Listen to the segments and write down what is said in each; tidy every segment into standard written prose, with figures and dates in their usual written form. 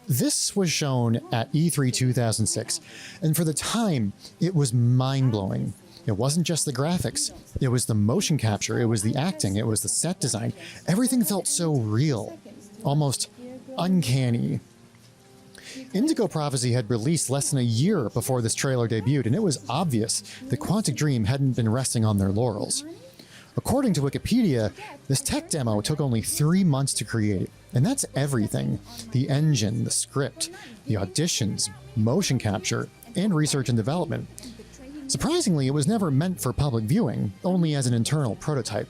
This was shown at E3 2006, and for the time, it was mind-blowing. It wasn't just the graphics, it was the motion capture, it was the acting, it was the set design. Everything felt so real, almost uncanny. Indigo Prophecy had released less than a year before this trailer debuted, and it was obvious that Quantic Dream hadn't been resting on their laurels. According to Wikipedia, this tech demo took only 3 months to create, and that's everything. The engine, the script, the auditions, motion capture, and research and development. Surprisingly, it was never meant for public viewing, only as an internal prototype.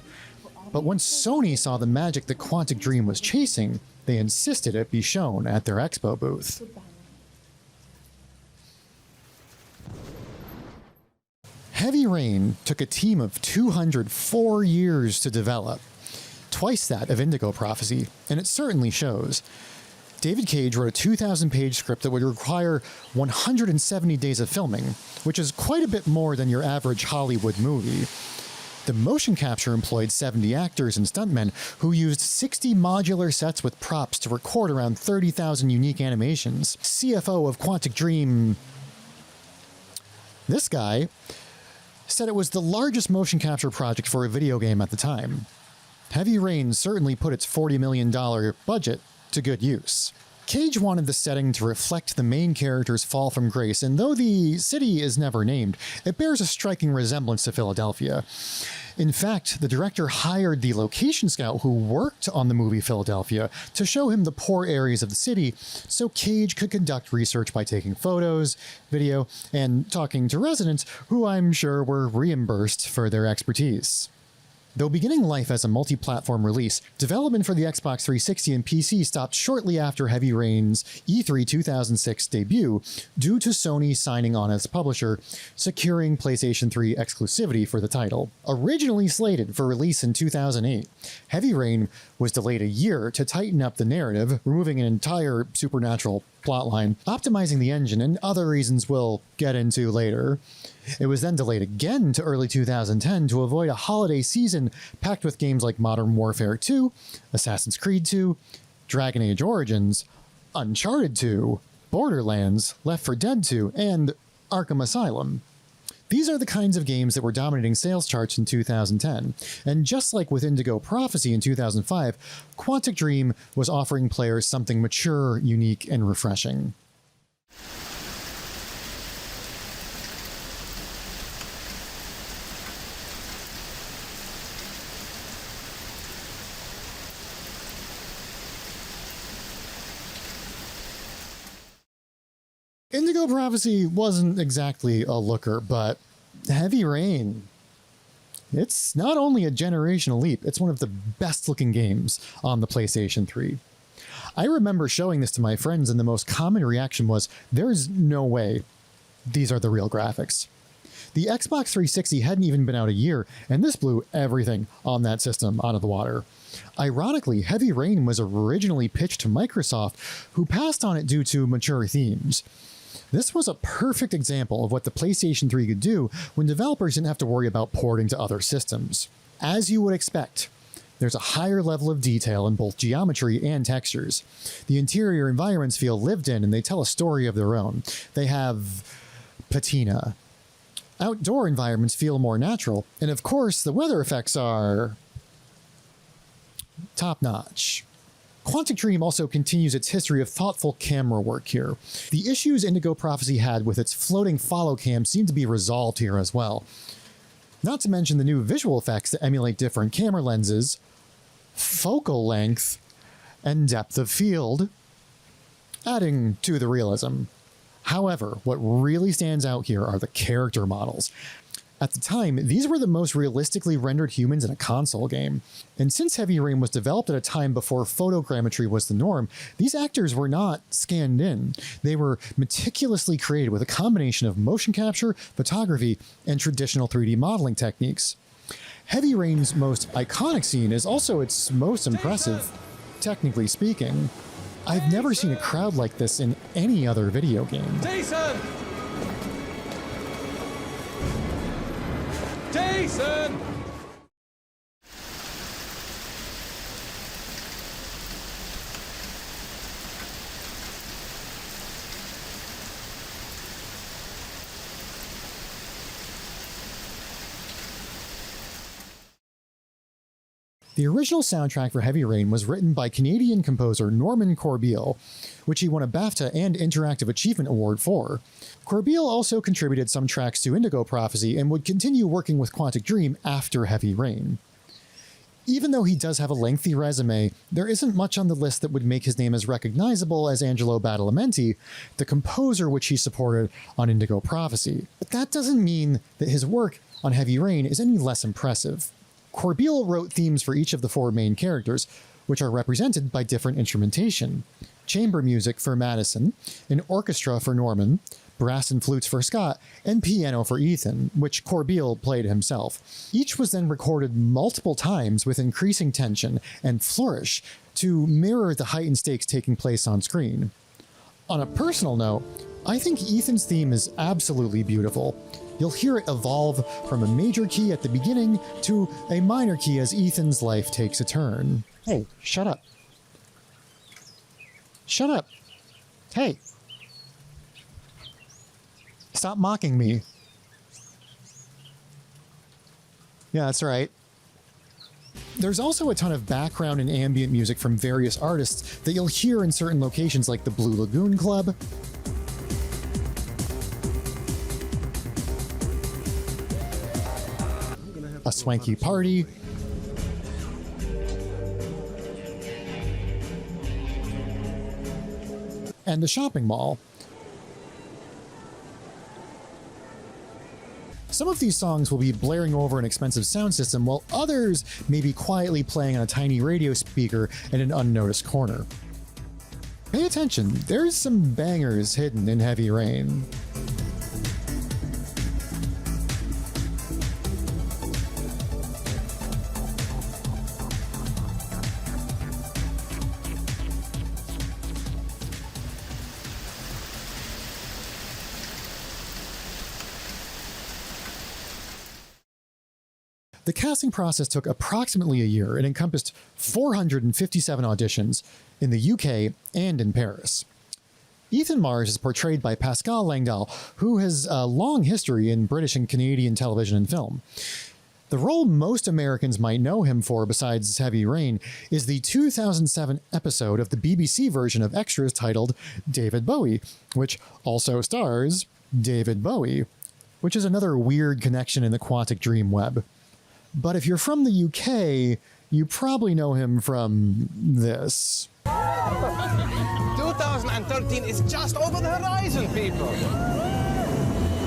But once Sony saw the magic that Quantic Dream was chasing, they insisted it be shown at their expo booth. Heavy Rain took a team of 204 years to develop, twice that of Indigo Prophecy, and it certainly shows. David Cage wrote a 2,000-page script that would require 170 days of filming, which is quite a bit more than your average Hollywood movie. The motion capture employed 70 actors and stuntmen who used 60 modular sets with props to record around 30,000 unique animations. CFO of Quantic Dream, this guy, said it was the largest motion capture project for a video game at the time. Heavy Rain certainly put its $40 million budget to good use. Cage wanted the setting to reflect the main character's fall from grace, and though the city is never named, it bears a striking resemblance to Philadelphia. In fact, the director hired the location scout who worked on the movie Philadelphia to show him the poor areas of the city so Cage could conduct research by taking photos, video, and talking to residents who I'm sure were reimbursed for their expertise. Though beginning life as a multi-platform release, development for the Xbox 360 and PC stopped shortly after Heavy Rain's E3 2006 debut due to Sony signing on as publisher, securing PlayStation 3 exclusivity for the title. Originally slated for release in 2008, Heavy Rain was delayed a year to tighten up the narrative, removing an entire supernatural plotline, optimizing the engine, and other reasons we'll get into later. It was then delayed again to early 2010 to avoid a holiday season packed with games like Modern Warfare 2, Assassin's Creed 2, Dragon Age Origins, Uncharted 2, Borderlands, Left 4 Dead 2, and Arkham Asylum. These are the kinds of games that were dominating sales charts in 2010, and just like with Indigo Prophecy in 2005, Quantic Dream was offering players something mature, unique, and refreshing. Indigo Prophecy wasn't exactly a looker, but Heavy Rain, it's not only a generational leap, it's one of the best looking games on the PlayStation 3. I remember showing this to my friends and the most common reaction was, there's no way these are the real graphics. The Xbox 360 hadn't even been out a year, and this blew everything on that system out of the water. Ironically, Heavy Rain was originally pitched to Microsoft, who passed on it due to mature themes. This was a perfect example of what the PlayStation 3 could do when developers didn't have to worry about porting to other systems. As you would expect, there's a higher level of detail in both geometry and textures. The interior environments feel lived in and they tell a story of their own. They have patina. Outdoor environments feel more natural, and of course the weather effects are top-notch. Quantic Dream also continues its history of thoughtful camera work here. The issues Indigo Prophecy had with its floating follow cam seem to be resolved here as well. Not to mention the new visual effects that emulate different camera lenses, focal length, and depth of field, adding to the realism. However, what really stands out here are the character models. At the time, these were the most realistically rendered humans in a console game. And since Heavy Rain was developed at a time before photogrammetry was the norm, these actors were not scanned in. They were meticulously created with a combination of motion capture, photography, and traditional 3D modeling techniques. Heavy Rain's most iconic scene is also its most impressive, technically speaking. I've never seen a crowd like this in any other video game. Jason! Jason! The original soundtrack for Heavy Rain was written by Canadian composer Norman Corbeil, which he won a BAFTA and Interactive Achievement Award for. Corbeil also contributed some tracks to Indigo Prophecy and would continue working with Quantic Dream after Heavy Rain. Even though he does have a lengthy resume, there isn't much on the list that would make his name as recognizable as Angelo Badalamenti, the composer which he supported on Indigo Prophecy. But that doesn't mean that his work on Heavy Rain is any less impressive. Corbeil wrote themes for each of the 4 main characters, which are represented by different instrumentation. Chamber music for Madison, an orchestra for Norman, brass and flutes for Scott, and piano for Ethan, which Corbeil played himself. Each was then recorded multiple times with increasing tension and flourish to mirror the heightened stakes taking place on screen. On a personal note, I think Ethan's theme is absolutely beautiful. You'll hear it evolve from a major key at the beginning to a minor key as Ethan's life takes a turn. Hey, shut up. Shut up. Hey. Stop mocking me. Yeah, that's right. There's also a ton of background and ambient music from various artists that you'll hear in certain locations like the Blue Lagoon Club, a swanky party, and the shopping mall. Some of these songs will be blaring over an expensive sound system, while others may be quietly playing on a tiny radio speaker in an unnoticed corner. Pay attention, there's some bangers hidden in Heavy Rain. The casting process took approximately a year and encompassed 457 auditions in the UK and in Paris. Ethan Mars is portrayed by Pascal Langdal, who has a long history in British and Canadian television and film. The role most Americans might know him for besides Heavy Rain is the 2007 episode of the BBC version of Extras titled David Bowie, which also stars David Bowie, which is another weird connection in the Quantic Dream web. But if you're from the UK, you probably know him from this. 2013 is just over the horizon, people.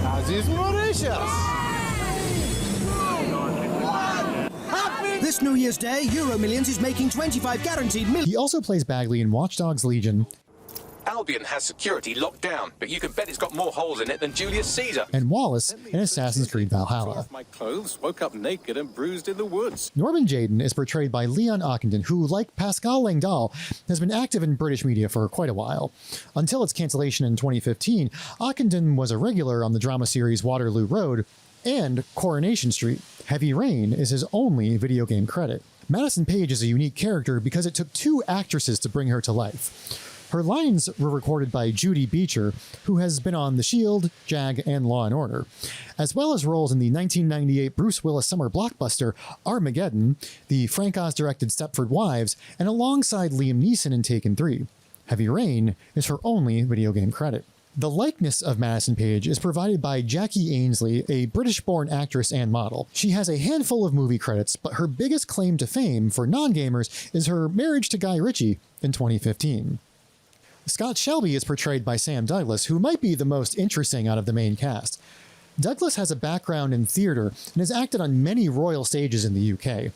As is Mauritius. This New Year's Day, Euro Millions is making 25 guaranteed million. He also plays Bagley in Watch Dogs Legion. Albion has security locked down, but you can bet it's got more holes in it than Julius Caesar. And Wallace in Assassin's Creed Valhalla. My clothes, woke up naked and bruised in the woods. Norman Jayden is portrayed by Leon Ockenden, who, like Pascal Langdal, has been active in British media for quite a while. Until its cancellation in 2015, Ockenden was a regular on the drama series Waterloo Road and Coronation Street. Heavy Rain is his only video game credit. Madison Paige is a unique character because it took 2 actresses to bring her to life. Her lines were recorded by Judy Beecher, who has been on The Shield, JAG, and Law & Order, as well as roles in the 1998 Bruce Willis summer blockbuster Armageddon, the Frank Oz-directed Stepford Wives, and alongside Liam Neeson in Taken 3. Heavy Rain is her only video game credit. The likeness of Madison Paige is provided by Jackie Ainsley, a British-born actress and model. She has a handful of movie credits, but her biggest claim to fame for non-gamers is her marriage to Guy Ritchie in 2015. Scott Shelby is portrayed by Sam Douglas, who might be the most interesting out of the main cast. Douglas has a background in theater and has acted on many royal stages in the UK.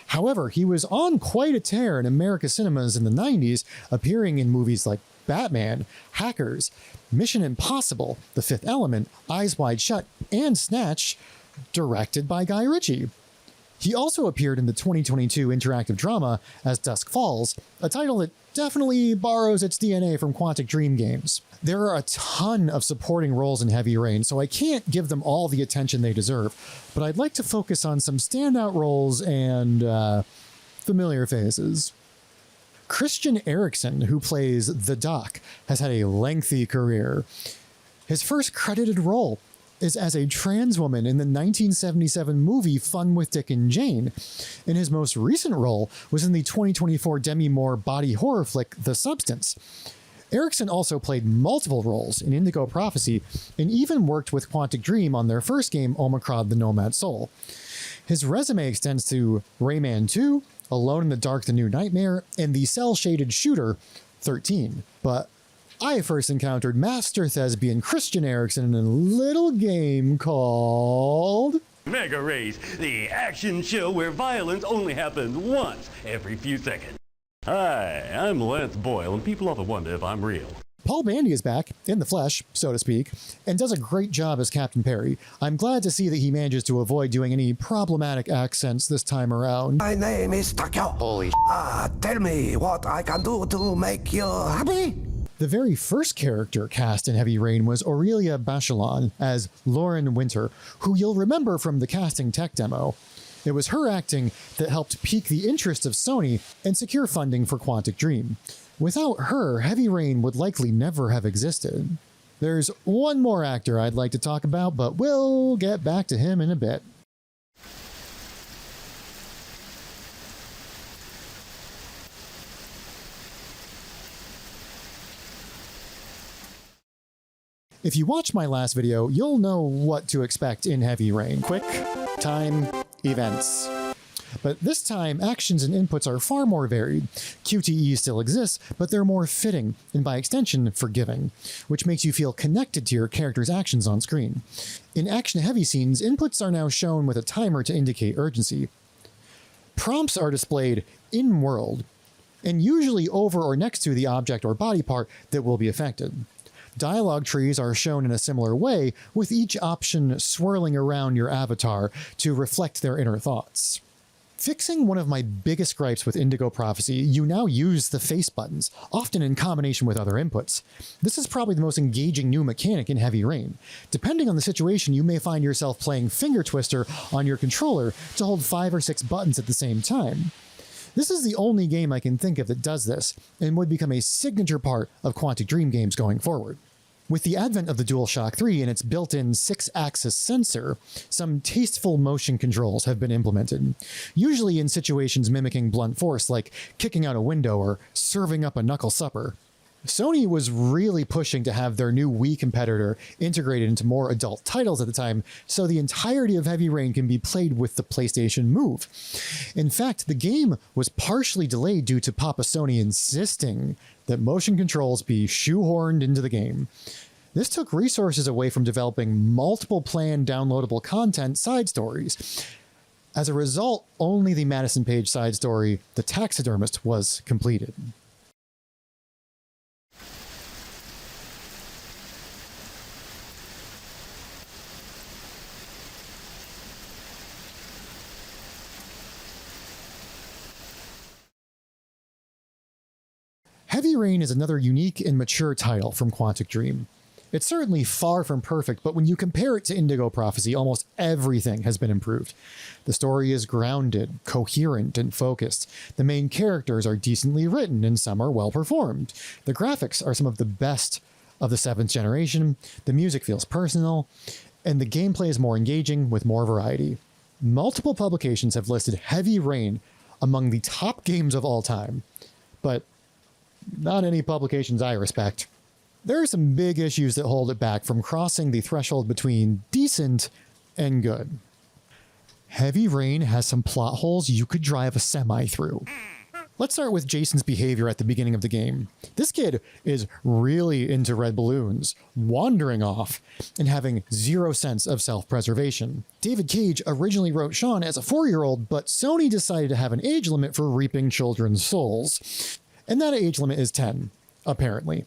However, he was on quite a tear in America's cinemas in the 90s, appearing in movies like Batman, Hackers, Mission Impossible, The Fifth Element, Eyes Wide Shut, and Snatch, directed by Guy Ritchie. He also appeared in the 2022 interactive drama As Dusk Falls, a title that definitely borrows its DNA from Quantic Dream games. There are a ton of supporting roles in Heavy Rain, so I can't give them all the attention they deserve, but I'd like to focus on some standout roles and familiar faces. Christian Eriksen, who plays the Doc, has had a lengthy career. His first credited role is as a trans woman in the 1977 movie Fun with Dick and Jane, and his most recent role was in the 2024 Demi Moore body horror flick The Substance. Erickson also played multiple roles in Indigo Prophecy and even worked with Quantic Dream on their first game, Omicron the Nomad Soul. His resume extends to Rayman 2, Alone in the Dark the New Nightmare, and the cel-shaded shooter 13. But I first encountered Master Thespian Christian Erickson in a little game called Mega Race, the action show where violence only happens once every few seconds. Hi, I'm Lance Boyle, and people often wonder if I'm real. Paul Bandy is back, in the flesh, so to speak, and does a great job as Captain Perry. I'm glad to see that he manages to avoid doing any problematic accents this time around. My name is Takao. Holy tell me what I can do to make you happy? The very first character cast in Heavy Rain was Aurelia Bachelon as Lauren Winter, who you'll remember from the casting tech demo. It was her acting that helped pique the interest of Sony and secure funding for Quantic Dream. Without her, Heavy Rain would likely never have existed. There's one more actor I'd like to talk about, but we'll get back to him in a bit. If you watched my last video, you'll know what to expect in Heavy Rain. Quick time events. But this time, actions and inputs are far more varied. QTE still exists, but they're more fitting, and by extension, forgiving, which makes you feel connected to your character's actions on screen. In action-heavy scenes, inputs are now shown with a timer to indicate urgency. Prompts are displayed in-world, and usually over or next to the object or body part that will be affected. Dialogue trees are shown in a similar way, with each option swirling around your avatar to reflect their inner thoughts. Fixing one of my biggest gripes with Indigo Prophecy, you now use the face buttons, often in combination with other inputs. This is probably the most engaging new mechanic in Heavy Rain. Depending on the situation, you may find yourself playing Finger Twister on your controller to hold 5 or 6 buttons at the same time. This is the only game I can think of that does this, and would become a signature part of Quantic Dream games going forward. With the advent of the DualShock 3 and its built-in 6-axis sensor, some tasteful motion controls have been implemented, usually in situations mimicking blunt force like kicking out a window or serving up a knuckle supper. Sony was really pushing to have their new Wii competitor integrated into more adult titles at the time, so the entirety of Heavy Rain can be played with the PlayStation Move. In fact, the game was partially delayed due to Papa Sony insisting that motion controls be shoehorned into the game. This took resources away from developing multiple planned downloadable content side stories. As a result, only the Madison Page side story, The Taxidermist, was completed. Heavy Rain is another unique and mature title from Quantic Dream. It's certainly far from perfect, but when you compare it to Indigo Prophecy, almost everything has been improved. The story is grounded, coherent, and focused. The main characters are decently written, and some are well performed. The graphics are some of the best of the 7th generation, the music feels personal, and the gameplay is more engaging with more variety. Multiple publications have listed Heavy Rain among the top games of all time, but not any publications I respect. There are some big issues that hold it back from crossing the threshold between decent and good. Heavy Rain has some plot holes you could drive a semi through. Let's start with Jason's behavior at the beginning of the game. This kid is really into red balloons, wandering off, and having zero sense of self-preservation. David Cage originally wrote Sean as a 4-year-old, but Sony decided to have an age limit for reaping children's souls. And that age limit is 10, apparently.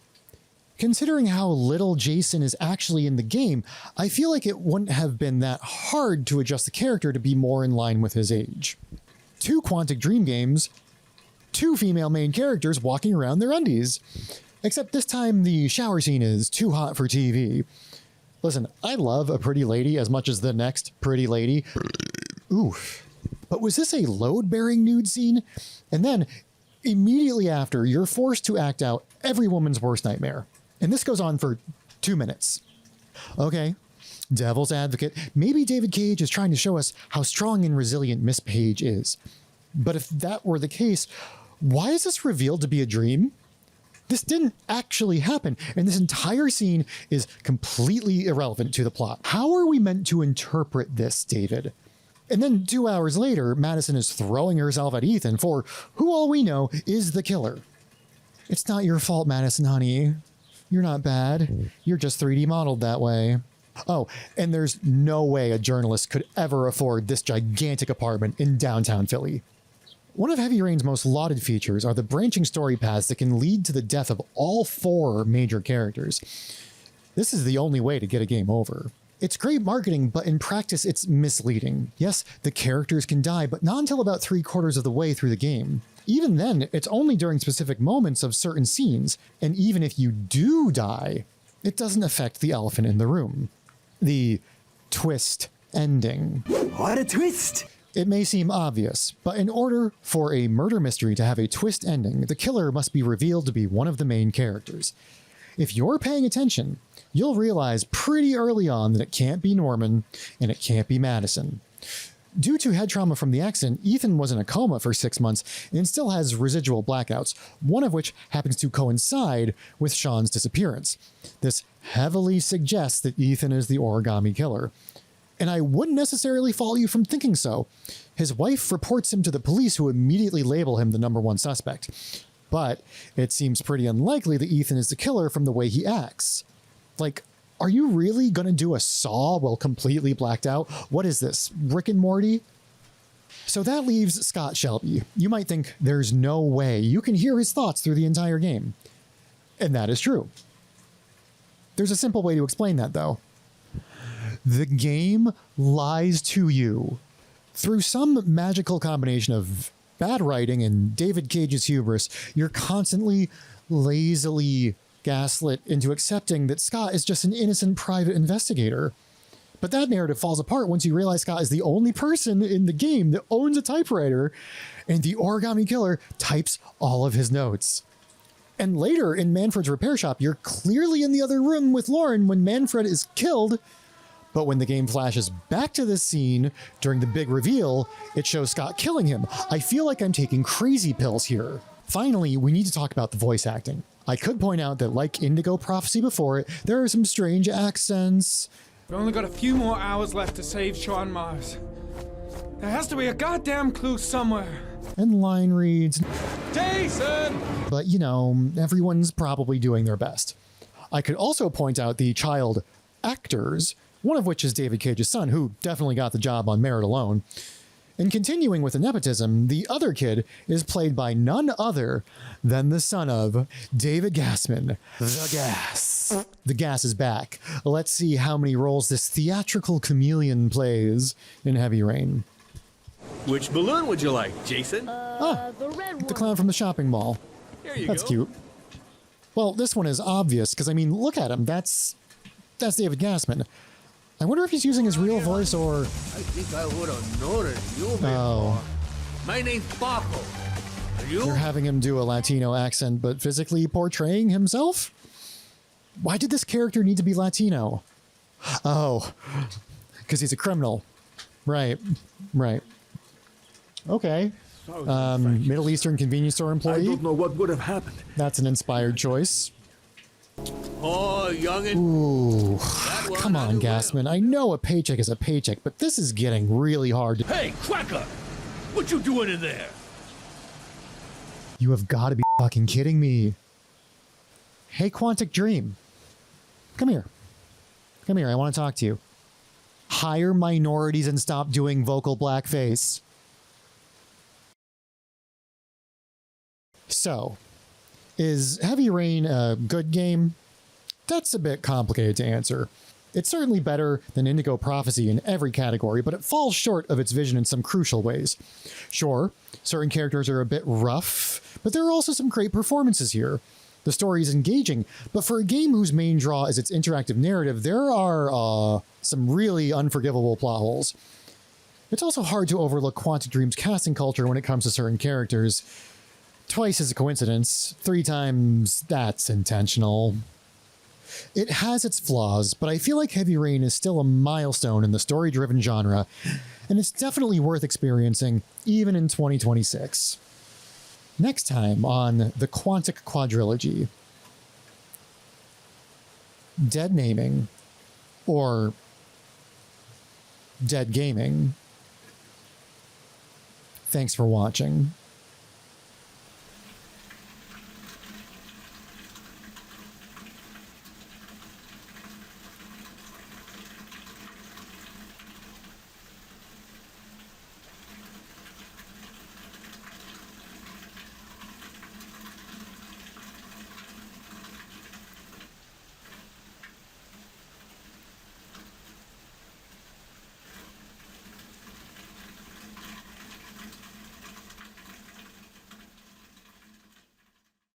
Considering how little Jason is actually in the game, I feel like it wouldn't have been that hard to adjust the character to be more in line with his age. 2 Quantic Dream games, 2 female main characters walking around their undies. Except this time the shower scene is too hot for TV. Listen, I love a pretty lady as much as the next pretty lady. Oof. But was this a load-bearing nude scene? And then, immediately after, you're forced to act out every woman's worst nightmare. And this goes on for 2 minutes. Okay, Devil's advocate, maybe David Cage is trying to show us how strong and resilient Miss Page is. But if that were the case, why is this revealed to be a dream? This didn't actually happen, and this entire scene is completely irrelevant to the plot. How are we meant to interpret this, David? And then 2 hours later, Madison is throwing herself at Ethan for who all we know is the killer. It's not your fault, Madison, honey. You're not bad. You're just 3D modeled that way. Oh, and there's no way a journalist could ever afford this gigantic apartment in downtown Philly. One of Heavy Rain's most lauded features are the branching story paths that can lead to the death of all 4 major characters. This is the only way to get a game over. It's great marketing, but in practice it's misleading. Yes, the characters can die, but not until about 3/4 of the way through the game. Even then, it's only during specific moments of certain scenes, and even if you do die, it doesn't affect the elephant in the room. The twist ending. What a twist! It may seem obvious, but in order for a murder mystery to have a twist ending, the killer must be revealed to be one of the main characters. If you're paying attention, you'll realize pretty early on that it can't be Norman and it can't be Madison. Due to head trauma from the accident, Ethan was in a coma for 6 months and still has residual blackouts, one of which happens to coincide with Sean's disappearance. This heavily suggests that Ethan is the origami killer. And I wouldn't necessarily fault you from thinking so. His wife reports him to the police, who immediately label him the #1 suspect. But it seems pretty unlikely that Ethan is the killer from the way he acts. Like, are you really gonna do a Saw while completely blacked out? What is this, Rick and Morty? So that leaves Scott Shelby. You might think there's no way you can hear his thoughts through the entire game. And that is true. There's a simple way to explain that, though. The game lies to you. Through some magical combination of bad writing and David Cage's hubris, you're constantly, lazily gaslit into accepting that Scott is just an innocent private investigator. But that narrative falls apart once you realize Scott is the only person in the game that owns a typewriter, and the origami killer types all of his notes. And later in Manfred's repair shop, you're clearly in the other room with Lauren when Manfred is killed. But when the game flashes back to this scene during the big reveal, it shows Scott killing him. I feel like I'm taking crazy pills here. Finally, we need to talk about the voice acting. I could point out that, like Indigo Prophecy before it, there are some strange accents. We've only got a few more hours left to save Sean Mars. There has to be a goddamn clue somewhere. And line reads. Jason! But, you know, everyone's probably doing their best. I could also point out the child actors, one of which is David Cage's son, who definitely got the job on merit alone. And continuing with the nepotism, the other kid is played by none other than the son of David Gassman, the Gas. The Gas is back. Let's see how many roles this theatrical chameleon plays in Heavy Rain. Which balloon would you like, Jason? The red one. The clown from the shopping mall. There you That's go. cute. Well, this one is obvious, because, I mean, look at him. That's David Gassman. I wonder if he's using his real voice or... I think I would have noticed you before. Oh. My name's Paco. Are you? They're having him do a Latino accent, but physically portraying himself? Why did this character need to be Latino? Oh, because he's a criminal. Right. Okay. Middle Eastern convenience store I employee? don't know what would have happened. That's an inspired choice. Oh, youngin. Ooh, That one come I on, do well. Gassman. I know a paycheck is a paycheck, but this is getting really hard. Hey, Cracker! What you doing in there? You have got to be fucking kidding me. Hey, Quantic Dream. Come here. Come here, I want to talk to you. Hire minorities and stop doing vocal blackface. So, is Heavy Rain a good game? That's a bit complicated to answer. It's certainly better than Indigo Prophecy in every category, but it falls short of its vision in some crucial ways. Sure, certain characters are a bit rough, but there are also some great performances here. The story is engaging, but for a game whose main draw is its interactive narrative, there are some really unforgivable plot holes. It's also hard to overlook Quantic Dream's casting culture when it comes to certain characters. Twice is a coincidence, 3 times that's intentional. It has its flaws, but I feel like Heavy Rain is still a milestone in the story-driven genre, and it's definitely worth experiencing even in 2026. Next time on the QUANTIC Quadrilogy. Dead naming, or dead gaming. Thanks for watching.